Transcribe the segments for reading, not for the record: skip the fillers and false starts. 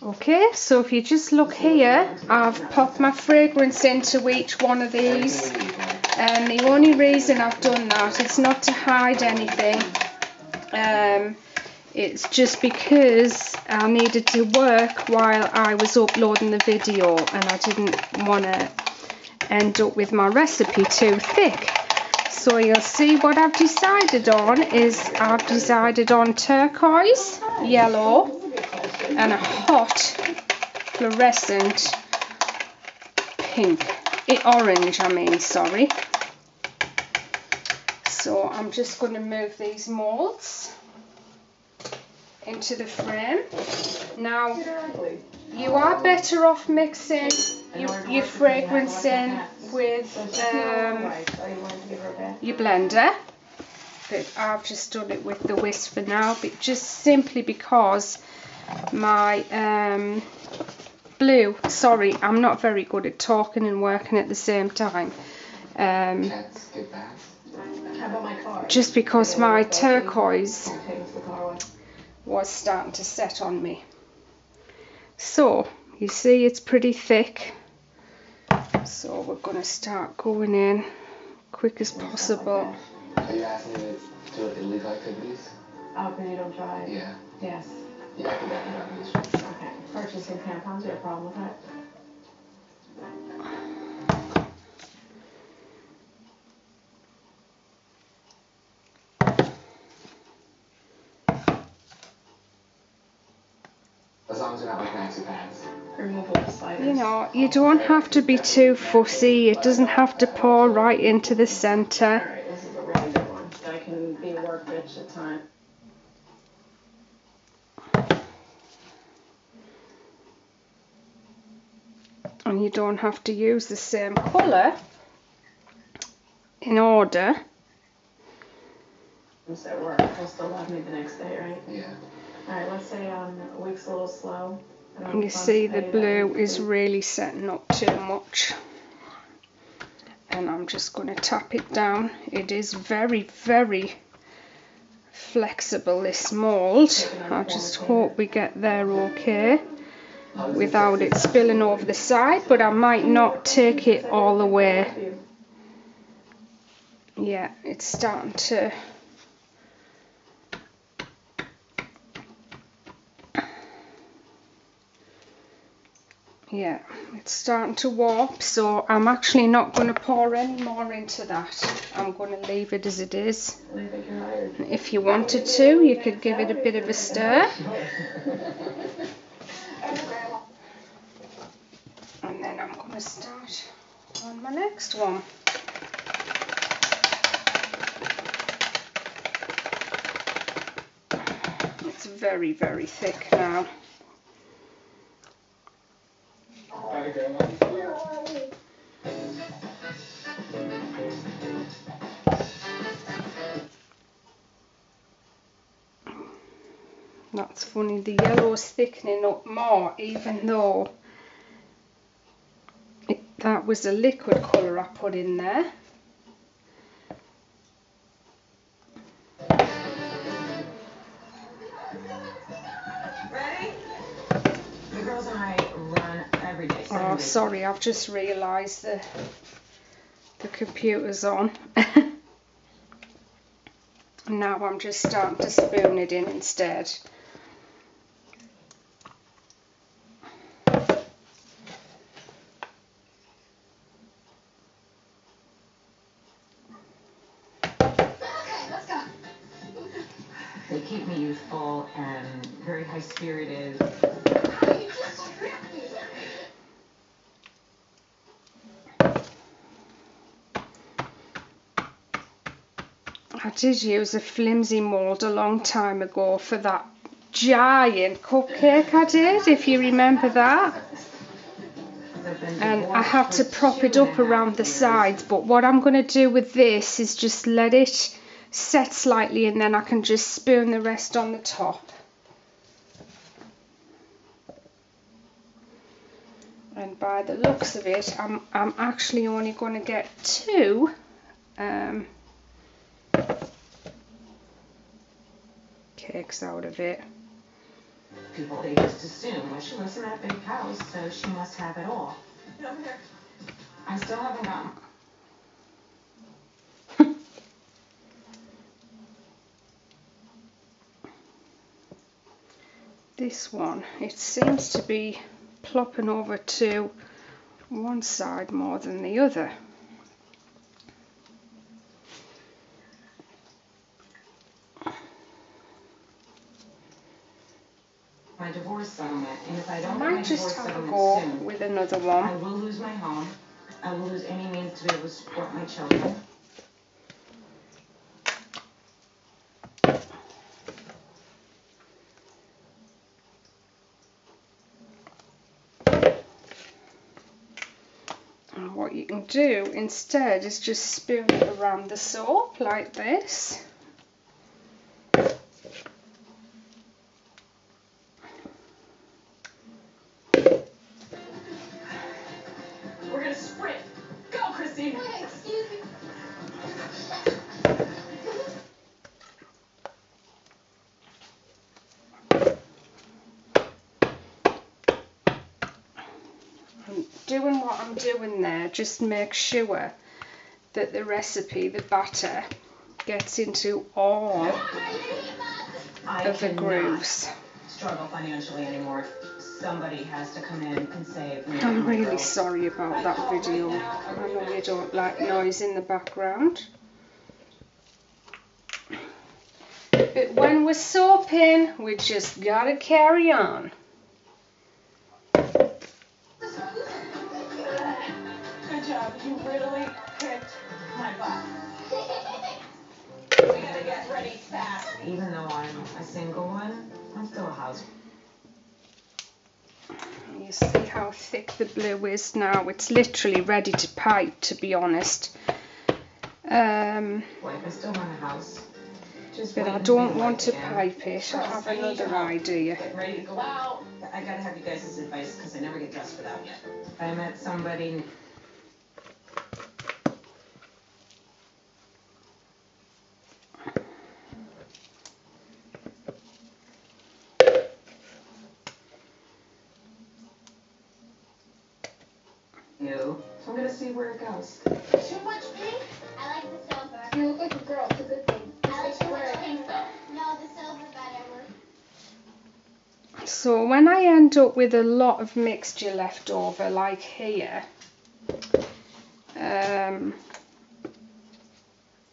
Okay, so if you just look here, I've popped my fragrance into each one of these, and the only reason I've done that, it's not to hide anything, it's just because I needed to work while I was uploading the video, and I didn't want to end up with my recipe too thick. So you'll see what I've decided on is I've decided on turquoise, yellow, and a hot fluorescent pink, orange I mean, sorry. So I'm just going to move these molds into the frame. Now you are better off mixing your fragrance in with your blender, but I've just done it with the whisk for now, but just simply because my blue, sorry, I'm not very good at talking and working at the same time, just because my turquoise was starting to set on me. So you see it's pretty thick, so we're going to start going in quick as possible. Are you asking me to do illegal activities? Oh, because you don't drive? Yeah. Yes. Yeah, I can definitely do this. Okay. Purchasing tampons, you have a problem with that? As long as you're not like maxi pads. Removable sliders. You know, you don't have to be too fussy. It doesn't have to pour right into the center. Alright, this is a really good one. I can be a work bitch at times. And you don't have to use the same colour in order. At work, they'll still have me the next day, right? Yeah. Alright, let's say a week's a little slow. You see the blue is really setting up too much. And I'm just going to tap it down. It is very, very flexible, this mould. I just hope we get there okay without it spilling over the side, but I might not take it all the way. Yeah, it's starting to it's starting to warp, so I'm actually not going to pour any more into that. I'm going to leave it as it is. If you wanted to, you could give it a bit of a stir. And then I'm going to start on my next one. It's very, very thick now. That's funny, the yellow's thickening up more, even though that was a liquid colour I put in there. Ready? The girls and I run every day. Oh, sorry, I've just realised the computer's on. Now I'm just starting to spoon it in instead. They keep me youthful and very high-spirited. I did use a flimsy mould a long time ago for that giant cupcake I did, if you remember that. And I had to prop it up around the sides, but what I'm going to do with this is just let it set slightly, and then I can just spoon the rest on the top. And by the looks of it, I'm actually only going to get 2 cakes out of it. people. They just assume, well, she lives in that big house, so she must have it all. Get over here. I still haven't gotten. This one, it seems to be plopping over to one side more than the other. My divorce settlement, and if I I don't get my might just divorce have a settlement go soon, with another I one. will lose my home. I will lose any means to be able to support my children. And what you can do instead is just spoon it around the soap like this. We're gonna sprint. Go, Christine. Wait, excuse me. Doing what I'm doing there, just make sure that the recipe, the batter, gets into all I of the cannot grooves. struggle financially anymore. Somebody has to come in and save me. I'm and my really girls. sorry about that video. I know you don't like noise in the background. But when we're soaping, we just gotta carry on. Good job. You really kicked my butt. We gotta get ready fast. Even though I'm a single one, I'm still a housewife. You see how thick the blue is now? It's literally ready to pipe, to be honest. I still run a house. Just But I waiting don't be want to again. pipe it. I have another idea. Getting ready to go out. I gotta have you guys' advice because I never get dressed for that yet. If I met somebody. So I'm gonna see where it goes. Too much pink? I like the silver. You look like a girl. It's a good thing. I like too much pink though. No, the silver better. So when I end up with a lot of mixture left over, like here,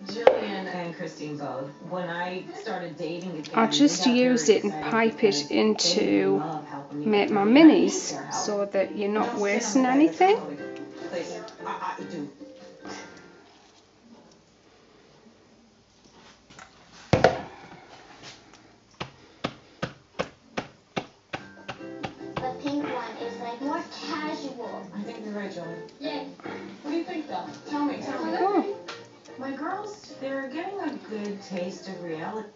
Jillian and Christine both. When I started dating again, I'll just we got use very it and excited pipe because it they into love helping me make get my ready. And I need minis their help. so that you're not Don't sit wasting on the bed, that's anything. totally- Please, I do. The pink one is like more casual. I think you're right, Jillian. Yeah. What do you think, though? Tell me. Oh, My girls, they're getting a good taste of reality.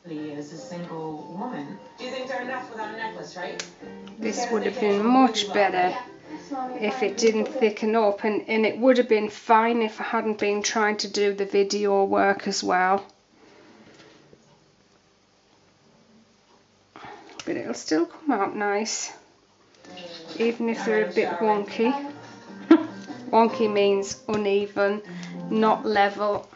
As a single woman. Do you think they're enough without a necklace, right? this would have been much better if it didn't thicken up, and it would have been fine if I hadn't been trying to do the video work as well. But it'll still come out nice, even if they're a bit wonky. Wonky means uneven, not level.